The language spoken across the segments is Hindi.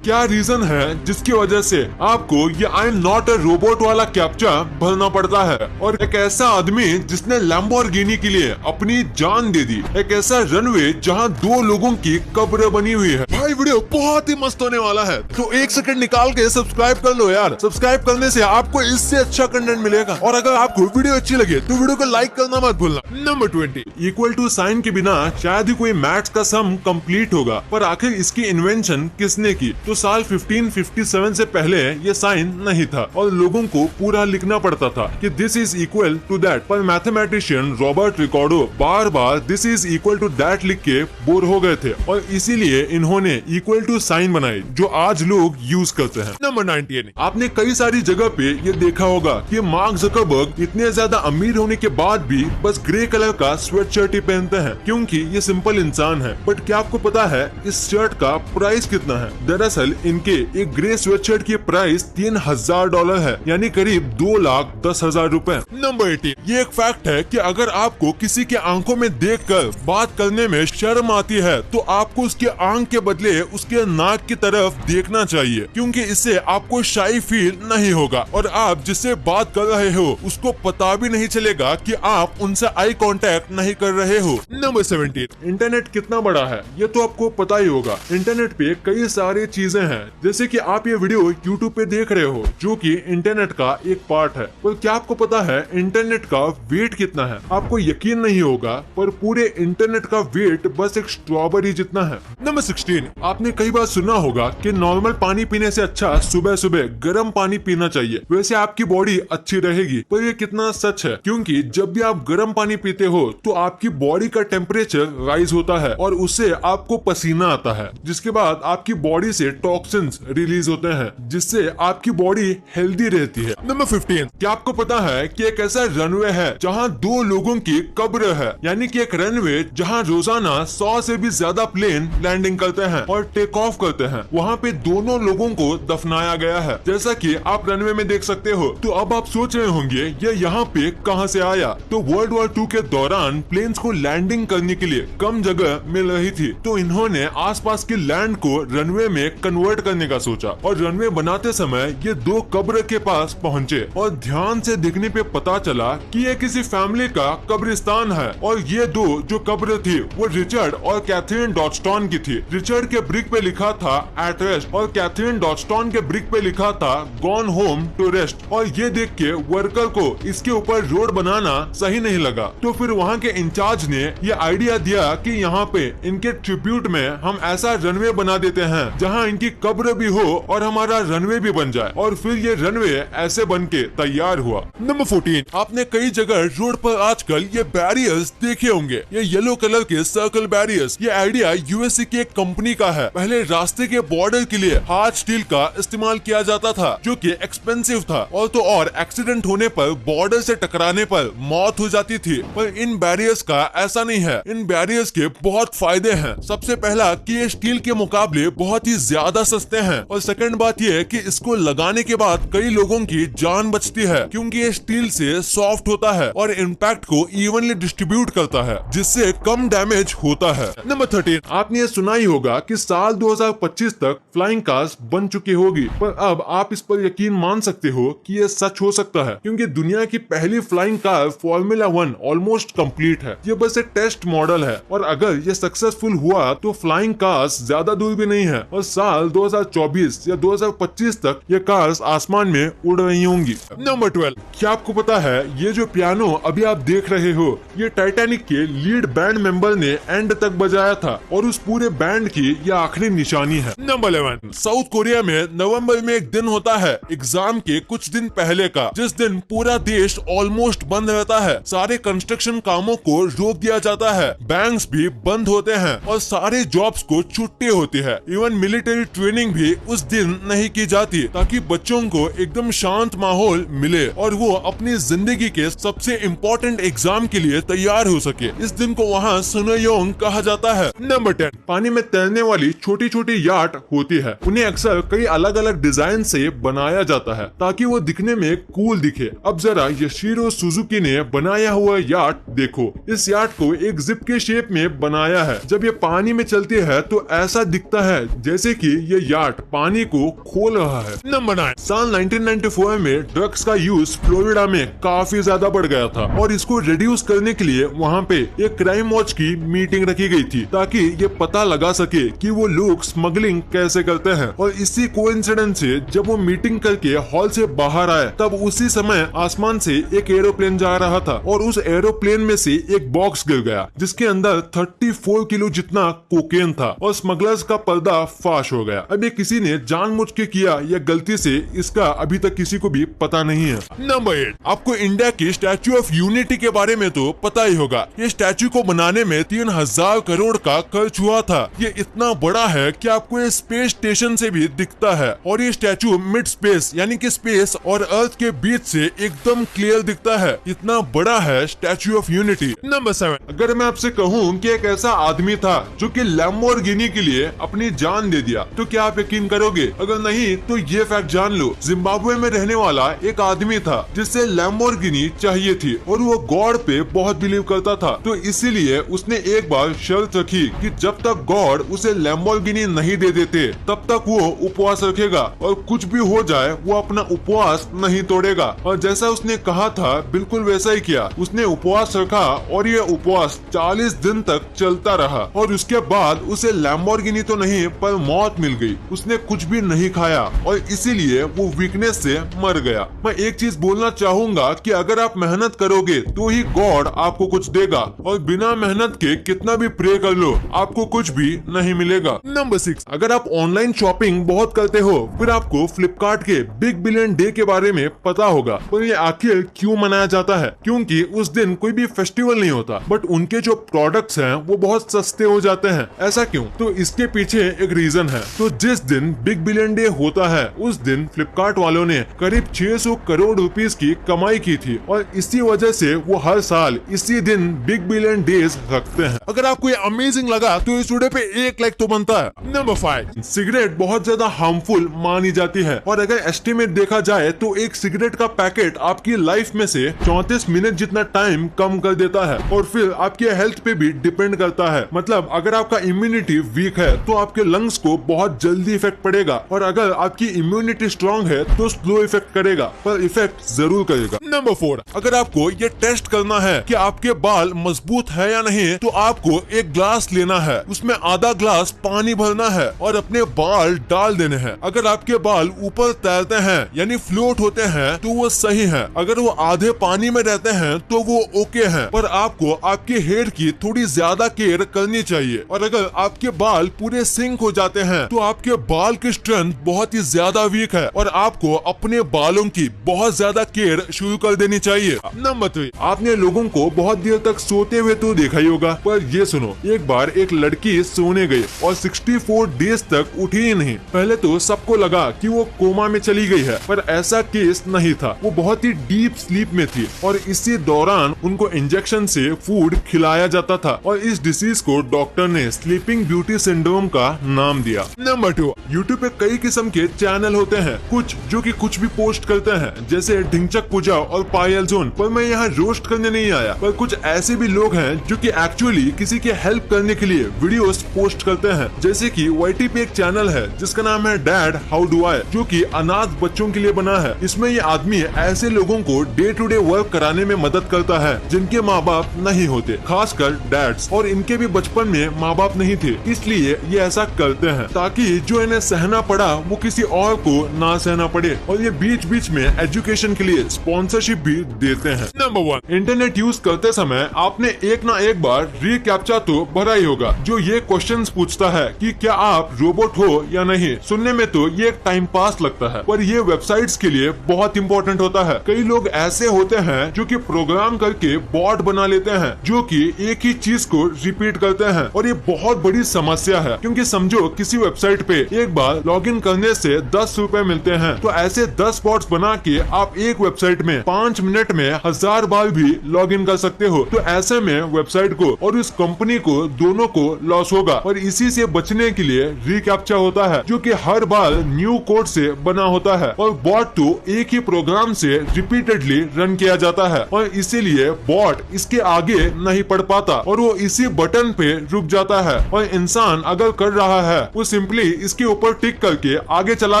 क्या रीजन है जिसकी वजह से आपको ये I am not a robot वाला कैप्चा भरना पड़ता है, और एक ऐसा आदमी जिसने लैम्बोर्गिनी के लिए अपनी जान दे दी, एक ऐसा रनवे जहां 2 लोगों की कब्र बनी हुई है। भाई वीडियो बहुत ही मस्त होने वाला है, तो 1 सेकंड निकाल के सब्सक्राइब कर लो यार। सब्सक्राइब करने से आपको इससे अच्छा कंटेंट मिलेगा, और अगर आपको वीडियो अच्छी लगे तो वीडियो को लाइक करना मत भूलना। नंबर 20, इक्वल टू साइन के बिना शायद ही कोई मैथ्स का सम कंप्लीट होगा, पर आखिर इसकी इन्वेंशन किसने की? तो साल 1557 से पहले ये साइन नहीं था और लोगों को पूरा लिखना पड़ता था कि this is equal to that, पर मैथमेटिशियन रॉबर्ट रिकॉर्डो बार बार this is equal to that लिख के बोर हो गए थे, और इसीलिए इन्होंने इक्वल टू साइन बनाई जो आज लोग यूज करते हैं। नंबर 19, आपने कई सारी जगह पे ये देखा होगा कि मार्क जकरबर्ग इतने ज्यादा अमीर होने के बाद भी बस ग्रे कलर का स्वेट शर्ट ही पहनते हैं क्योंकि ये सिंपल इंसान है। बट क्या आपको पता है इस शर्ट का प्राइस कितना है? दरअसल इनके एक ग्रे स्वेट शर्ट की प्राइस $3000 है, यानी करीब 2,10,000 रुपए। नंबर 18, ये एक फैक्ट है कि अगर आपको किसी के आंखों में देखकर बात करने में शर्म आती है तो आपको उसके आंख के बदले उसके नाक की तरफ देखना चाहिए, क्योंकि इससे आपको शाई फील नहीं होगा और आप जिससे बात कर रहे हो उसको पता भी नहीं चलेगा कि आप उनसे आई कांटेक्ट नहीं कर रहे हो। नंबर 17, इंटरनेट कितना बड़ा है ये तो आपको पता ही होगा। इंटरनेट पे कई सारी चीजें हैं, जैसे कि आप ये वीडियो YouTube पे देख रहे हो जो कि इंटरनेट का एक पार्ट है, पर क्या आपको पता है इंटरनेट का वेट कितना है? आपको यकीन नहीं होगा पर पूरे इंटरनेट का वेट बस एक स्ट्रॉबेरी जितना है। नंबर 16, आपने कई बार सुना होगा कि नॉर्मल पानी पीने से अच्छा सुबह सुबह गर्म पानी पीना चाहिए, वैसे आपकी बॉडी अच्छी रहेगी। पर ये कितना सच है, क्योंकि जब भी आप गर्म पानी पीते हो तो आपकी बॉडी का टेम्परेचर राइज होता है और उससे आपको पसीना आता है, जिसके बाद आपकी बॉडी से टॉक्सिन्स रिलीज होते हैं, जिससे आपकी बॉडी हेल्दी रहती है। नंबर 15, क्या आपको पता है कि एक ऐसा रनवे है जहां 2 लोगों की कब्र है, यानी कि एक रनवे जहां रोजाना 100 से भी ज्यादा प्लेन लैंडिंग करते हैं और टेक ऑफ करते हैं, वहां पे दोनों लोगों को दफनाया गया है, जैसा कि आप रनवे में देख सकते हो। तो अब आप सोच रहे होंगे ये यहाँ पे कहाँ से आया? तो वर्ल्ड वॉर 2 के दौरान प्लेन्स को लैंडिंग करने के लिए कम जगह मिल रही थी, तो इन्होंने आसपास के लैंड को रनवे में कन्वर्ट करने का सोचा, और रनवे बनाते समय ये 2 कब्र के पास पहुँचे और ध्यान से देखने पे पता चला कि ये किसी फैमिली का कब्रिस्तान है, और ये 2 जो कब्र थी वो रिचर्ड और कैथरीन डॉटस्टॉन की थी। रिचर्ड के ब्रिक पे लिखा था एट रेस्ट और कैथरीन डॉटस्टॉन के ब्रिक पे लिखा था गॉन होम टू रेस्ट, और ये देख के वर्कर को इसके ऊपर रोड बनाना सही नहीं लगा, तो फिर वहाँ के इंचार्ज ने ये आइडिया दिया कि यहाँ पे इनके ट्रिब्यूट में हम ऐसा रनवे बना देते हैं जहाँ इनकी कब्र भी हो और हमारा रनवे भी बन जाए, और फिर ये रनवे ऐसे बन के तैयार हुआ। नंबर 14, आपने कई जगह रोड पर आजकल ये बैरियर्स देखे होंगे, ये येलो कलर के सर्कल बैरियर्स। ये आइडिया यूएसए की एक कंपनी का है। पहले रास्ते के बॉर्डर के लिए हार्ड स्टील का इस्तेमाल किया जाता था जो कि एक्सपेंसिव था, और तो और एक्सीडेंट होने पर बॉर्डर से टकराने पर मौत हो जाती थी। पर इन बैरियर्स का ऐसा नहीं है, इन बैरियर्स के बहुत फायदे हैं। सबसे पहला कि ये स्टील के मुकाबले बहुत ही ज्यादा सस्ते हैं, और सेकंड बात ये है कि इसको लगाने के बाद कई लोगों की जान बचती है, क्योंकि ये स्टील से सॉफ्ट होता है और इम्पैक्ट को इवनली डिस्ट्रीब्यूट करता है, जिससे कम डैमेज होता है। नंबर 13, आपने ये सुना ही होगा कि साल 2025 तक फ्लाइंग कार्स बन चुकी होगी, पर अब आप इस पर यकीन मान सकते हो कि ये सच हो सकता है, क्योंकि दुनिया की पहली flying car formula 1 almost complete है। ये बस एक टेस्ट मॉडल है, और अगर ये सक्सेसफुल हुआ तो फ्लाइंग कार्स ज्यादा दूर भी नहीं है, और साल 2024 या 2025 तक ये कार्स आसमान में उड़ रही होंगी। नंबर 12, क्या आपको पता है ये जो पियानो अभी आप देख रहे हो ये टाइटैनिक के लीड बैंड मेंबर ने एंड तक बजाया था, और उस पूरे बैंड की ये आखिरी निशानी है। नंबर 11, साउथ कोरिया में नवंबर में एक दिन होता है एग्जाम के कुछ दिन पहले का, जिस दिन पूरा देश ऑलमोस्ट बंद रहता है। सारे कंस्ट्रक्शन कामों को रोक दिया जाता है, बैंक्स भी बंद होते हैं और सारे जॉब्स को छुट्टी होती है। इवन मिलिट्री ट्रेनिंग भी उस दिन नहीं की जाती, ताकि बच्चों को एकदम शांत माहौल मिले और वो अपनी जिंदगी के सबसे इम्पोर्टेंट एग्जाम के लिए तैयार हो सके। इस दिन को वहाँ सुनयोंग कहा जाता है। नंबर 10, पानी में तैरने वाली छोटी छोटी याट होती है। उन्हें अक्सर कई अलग अलग डिजाइन से बनाया जाता है ताकि वो दिखने में कूल दिखे। अब जरा यशिरो सुजुकी ने बनाया हुआ याट देखो। इस याट को एक जिप के शेप में बनाया है। जब ये पानी में चलती है तो ऐसा दिखता है जैसे कि ये याट पानी को खोल रहा है। नंबर 9, साल 1994 में ड्रग्स का यूज फ्लोरिडा में काफी ज्यादा बढ़ गया था और इसको रिड्यूस करने के लिए वहाँ पे एक क्राइम वॉच की मीटिंग रखी गई थी ताकि ये पता लगा सके कि वो लोग स्मगलिंग कैसे करते हैं। और इसी कोइंसिडेंस से जब वो मीटिंग करके हॉल से बाहर आए तब उसी समय आसमान से एक एरोप्लेन जा रहा था और उस एरोप्लेन में से एक बॉक्स गिर गया जिसके अंदर 34 किलो जितना कोकेन था और स्मगलर्स का पर्दा फाश हो गया। अब ये किसी ने जानबूझ के किया या गलती से, इसका अभी तक किसी को भी पता नहीं है। नंबर 8, आपको इंडिया की स्टैच्यू ऑफ यूनिटी के बारे में तो पता ही होगा। ये स्टैच्यू को बनाने में 3000 करोड़ का खर्च हुआ था। ये इतना बड़ा है कि आपको ये स्पेस स्टेशन से भी दिखता है और ये स्टैच्यू मिड स्पेस यानी कि स्पेस और अर्थ के बीच से एकदम क्लियर दिखता है। इतना बड़ा है स्टैच्यू ऑफ यूनिटी। नंबर 7, अगर मैं आपसे कहूँ कि एक ऐसा आदमी था जो कि लैम्बोर्गिनी के लिए अपनी जान दे दिया तो क्या आप यकीन करोगे? अगर नहीं तो ये फैक्ट जान लो, जिम्बाब्वे में रहने वाला एक आदमी था जिसे लैम्बोर्गिनी चाहिए थी और वो गॉड पे बहुत बिलीव करता था। तो इसीलिए उसने एक बार शर्त रखी कि जब तक गॉड उसे लैम्बोर्गिनी नहीं दे देते तब तक वो उपवास रखेगा और कुछ भी हो जाए वो अपना उपवास नहीं तोड़ेगा। और जैसा उसने कहा था बिल्कुल वैसा ही किया। उसने उपवास रखा और ये उपवास 40 दिन तक चलता रहा और उसके बाद उसे लैम्बोर्गिनी तो नहीं पर मौत मिल गई। उसने कुछ भी नहीं खाया और इसीलिए वो वीकनेस से मर गया। मैं एक चीज बोलना चाहूंगा कि अगर आप मेहनत करोगे तो ही गॉड आपको कुछ देगा और बिना मेहनत के कितना भी प्रे कर लो आपको कुछ भी नहीं मिलेगा। नंबर 6, अगर आप ऑनलाइन शॉपिंग बहुत करते हो फिर आपको फ्लिपकार्ट के बिग बिलियन डे के बारे में पता होगा। पर ये आखिर क्यों मनाया जाता है? क्योंकि उस दिन कोई भी फेस्टिवल नहीं होता बट उनके जो प्रोडक्ट्स हैं वो बहुत सस्ते हो जाते हैं। ऐसा क्यों? तो इसके पीछे एक रीजन है। तो जिस दिन बिग बिलियन डे होता है उस दिन फ्लिपकार्ट वालों ने करीब 600 करोड़ रुपीस की कमाई की थी और इसी वजह से वो हर साल इसी दिन बिग बिलियन डेज रखते हैं। अगर आपको ये अमेजिंग लगा तो इस वीडियो पे 1 लाइक तो बनता है। नंबर 5, सिगरेट बहुत ज्यादा हार्मफुल मानी जाती है और अगर एस्टिमेट देखा जाए तो एक सिगरेट का पैकेट आपकी लाइफ में से 34 मिनट जितना टाइम कम कर देता है और फिर आपके हेल्थ पे भी डिपेंड करता है। मतलब अगर आपका इम्यूनिटी वीक है तो आपके लंग्स को बहुत जल्दी इफेक्ट पड़ेगा और अगर आपकी इम्यूनिटी स्ट्रांग है तो स्लो इफेक्ट करेगा पर इफेक्ट जरूर करेगा। नंबर 4, अगर आपको ये टेस्ट करना है कि आपके बाल मजबूत है या नहीं तो आपको एक ग्लास लेना है, उसमें आधा ग्लास पानी भरना है और अपने बाल डाल देने हैं। अगर आपके बाल ऊपर तैरते हैं यानी फ्लोट होते हैं तो वो सही है, अगर वो आधे पानी में रहते हैं तो वो ओके है। पर आपको आपके हेयर की थोड़ी ज्यादा केयर करनी चाहिए और अगर आपके बाल पूरे सिंक हो जाते हैं तो आपके बाल की स्ट्रेंथ बहुत ही ज्यादा वीक है और आपको अपने बालों की बहुत ज्यादा केयर शुरू कर देनी चाहिए। नंबर 3, आपने लोगों को बहुत देर तक सोते हुए तो देखा ही होगा पर ये सुनो, एक बार एक लड़की सोने गई और 64 डेज तक उठी ही नहीं। पहले तो सबको लगा कि वो कोमा में चली गई है पर ऐसा केस नहीं था। वो बहुत ही डीप स्लीप में थी और इसी दौरान उनको इंजेक्शन से फूड खिलाया जाता था और इस डिसीज को डॉक्टर ने स्लीपिंग ब्यूटी सिंड्रोम का नाम दिया। नंबर 2, यूट्यूब पे कई किस्म के चैनल होते हैं, कुछ जो कि कुछ भी पोस्ट करते हैं जैसे ढिंचक पूजा और पायल जोन। पर मैं यहाँ रोस्ट करने नहीं आया, पर कुछ ऐसे भी लोग हैं जो कि एक्चुअली किसी के हेल्प करने के लिए वीडियोस पोस्ट करते हैं। जैसे कि YT पे एक चैनल है जिसका नाम है डैड हाउ डू आई, जो कि अनाथ बच्चों के लिए बना है। इसमें ये आदमी ऐसे लोगों को डे टू डे वर्क कराने में मदद करता है जिनके माँ बाप नहीं होते, खासकर डैड्स, और इनके भी बचपन में माँ बाप नहीं थे, इसलिए ये ऐसा करते हैं ताकि जो इन्हें सहना पड़ा वो किसी और को ना सहना पड़े। और ये बीच बीच में एजुकेशन के लिए स्पॉन्सरशिप भी देते हैं। नंबर 1, इंटरनेट यूज करते समय आपने एक ना एक बार रीकैप्चा तो भरा ही होगा जो ये क्वेश्चंस पूछता है कि क्या आप रोबोट हो या नहीं। सुनने में तो ये एक टाइम पास लगता है पर ये वेबसाइट्स के लिए बहुत इंपॉर्टेंट होता है। कई लोग ऐसे होते हैं जो कि प्रोग्राम करके बॉट बना लेते हैं जो कि एक ही चीज को रिपीट करते हैं और ये बहुत बड़ी समस्या है क्योंकि समझो किसी वेबसाइट पे एक बार लॉगिन करने से 10 रुपए मिलते हैं तो ऐसे 10 बॉट्स बना के आप एक वेबसाइट में 5 मिनट में 1000 बार भी लॉगिन कर सकते हो। तो ऐसे में वेबसाइट को और उस कंपनी को दोनों को लॉस होगा और इसी से बचने के लिए रीकैप्चा होता है जो कि हर बार न्यू कोड से बना होता है और बॉट तो एक ही प्रोग्राम से रिपीटेडली रन किया जाता है और इसीलिए बॉट इसके आगे नहीं पढ़ पाता और वो इसी बटन पे रुक जाता है। और इंसान अगर कर रहा है वो सिंपली इसके ऊपर टिक करके आगे चला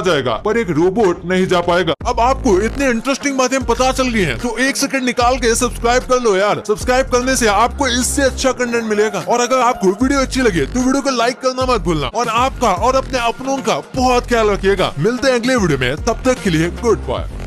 जाएगा, पर एक रोबोट नहीं जा पाएगा। अब आपको इतने इंटरेस्टिंग बातें पता चल गई हैं, तो एक सेकंड निकाल के सब्सक्राइब कर लो यार। सब्सक्राइब करने से आपको इससे अच्छा कंटेंट मिलेगा। और अगर आपको वीडियो अच्छी लगे तो वीडियो को लाइक करना मत भूलना, और आपका और अपने अपनों का बहुत ख्याल रखिएगा। मिलते हैं अगले वीडियो में, तब तक के लिए गुड बाय।